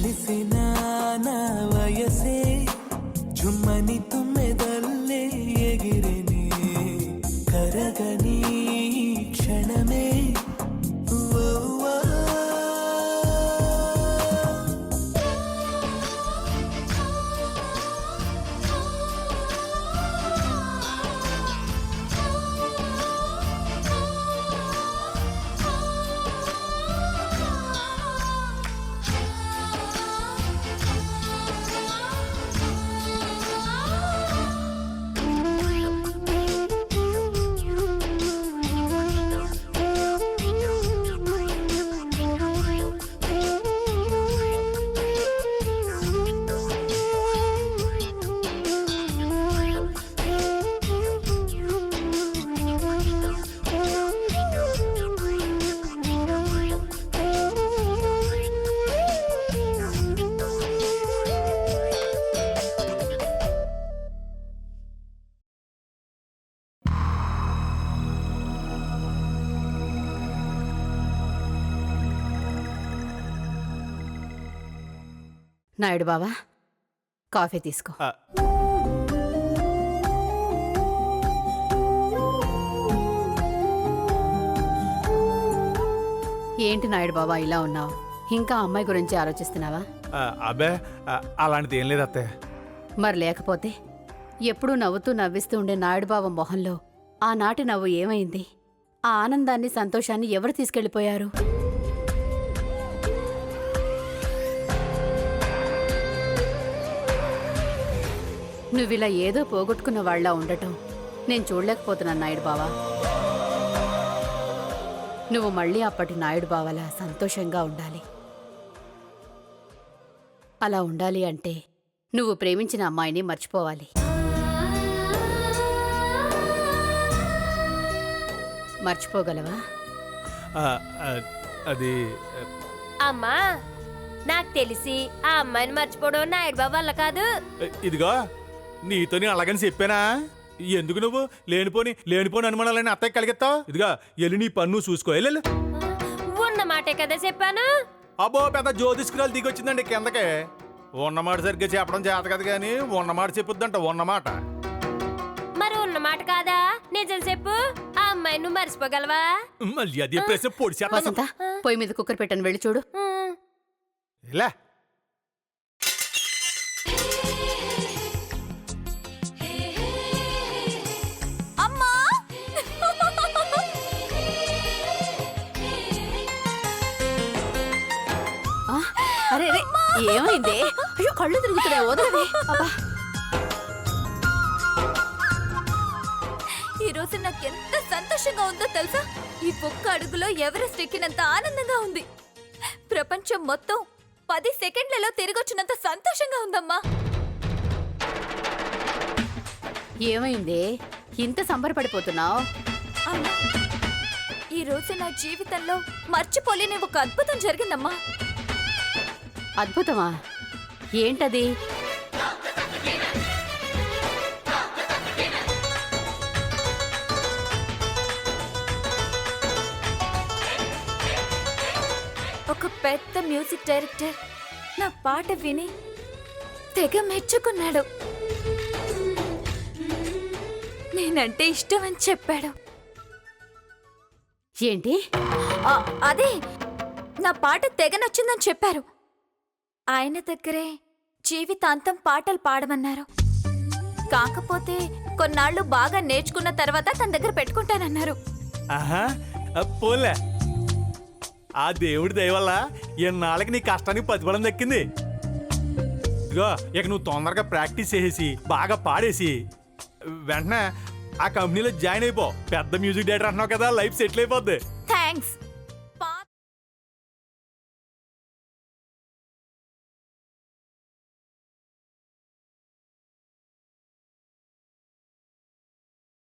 తెలిసిన నా వయసే ఝుమ్మని తుమ్మెదల్లే ఎగిరినే కరగని క్షణమే నాయుడు బావా, కాఫీ తీసుకో. ఏంటి నాయుడు బావా ఇలా ఉన్నావు? ఇంకా అమ్మాయి గురించి ఆలోచిస్తున్నావా? అబ్బే అలాంటిది ఏం లేదు అత్తయ్య. మరి లేకపోతే ఎప్పుడూ నవ్వుతూ నవ్విస్తూ ఉండే నాయుడు బావ మొహంలో ఆనాటి నవ్వు ఏమైంది? ఆ ఆనందాన్ని సంతోషాన్ని ఎవరు తీసుకెళ్లిపోయారు? నువ్విలా ఏదో పోగొట్టుకున్న వాళ్ళ ఉండటం నేను చూడలేకపోతున్నాను నాయుడు బావా. నువ్వు మళ్ళీ అప్పటి నాయుడు బావలా సంతోషంగా ఉండాలి. అలా ఉండాలి అంటే నువ్వు ప్రేమించిన అమ్మాయిని మర్చిపోవాలి. మర్చిపోగలవా? అది అమ్మా, నాకు తెలిసి ఆ అమ్మాయిని మర్చిపోవడం నాయుడు బాబు వల్ల కాదు. ఇదిగో నీతోని అలాగని చెప్పానా? ఎందుకు నువ్వు లేనిపోని అనుమానాలని అత్తయ్య కలిగిస్తావు? ఇదిగా ఎల్లి నీ పన్ను చూసుకో. వెళ్ళు. ఉన్న మాటే కదా చెప్పాను. అబ్బో పెద్ద జ్యోతిష్కురాలు దిగొచ్చిందండి కిందకే. ఉన్నమాట సరిగ్గా చెప్పడం చేత కదా కానీ ఉన్నమాట చెప్పుద్దంట. ఉన్నమాట మరి ఉన్నమాట కాదా? నిజం చెప్పు, ఆ అమ్మాయి నువ్వు మర్చిపోగలవా? మళ్ళీ అదే ప్రశ్న పొడి వసంత, పొయ్యి మీద కుక్కర్ పెట్టని వెళ్ళి చూడు. ఇలా అరే ఏమైంది? అయ్యో కళ్ళు తిరుగుతున్నాయి, వదలవే. ఈ రోజు నాకు ఎంత సంతోషంగా ఉందో తెలుసా? ఈ ఒక్క అడుగులో ఎవరెస్ట్ ఎక్కినంత ఆనందంగా ఉంది. ప్రపంచం మొత్తం 10 సెకండ్లలో తిరిగొచ్చినంత సంతోషంగా ఉందమ్మా. ఏమైంది? ఇంత సంబరపడిపోతున్నావు? ఈ రోజు నా జీవితంలో మర్చిపోలేని ఒక అద్భుతం జరిగిందమ్మా. అద్భుతమా? ఏంటది? ఒక పెద్ద మ్యూజిక్ డైరెక్టర్ నా పాట విని తెగ మెచ్చుకున్నాడు. నేనంటే ఇష్టం అని చెప్పాడు. ఏంటి? అదే నా పాట తెగ నచ్చిందని చెప్పారు. ఆయన దగ్గరే జీవితాంతం పాటలు పాడమన్నారు. కాకపోతే కొన్నాళ్ళు బాగా నేర్చుకున్న తర్వాత తన దగ్గర పెట్టుకుంటానన్నారు. పోలే, ఆ దేవుడి దయ వల్ల ఎన్నాళ్ళకి నీ కష్టానికి ప్రతిఫలం దక్కింది. ఇదిగో ఇక నువ్వు తొందరగా ప్రాక్టీస్ చేసి బాగా పాడేసి వెంటనే ఆ కంపెనీలో జాయిన్ అయిపో. పెద్ద మ్యూజిక్ డైరెక్టర్ అంటున్నావు కదా, లైఫ్ సెటిల్ అయిపోద్ది. థ్యాంక్స్.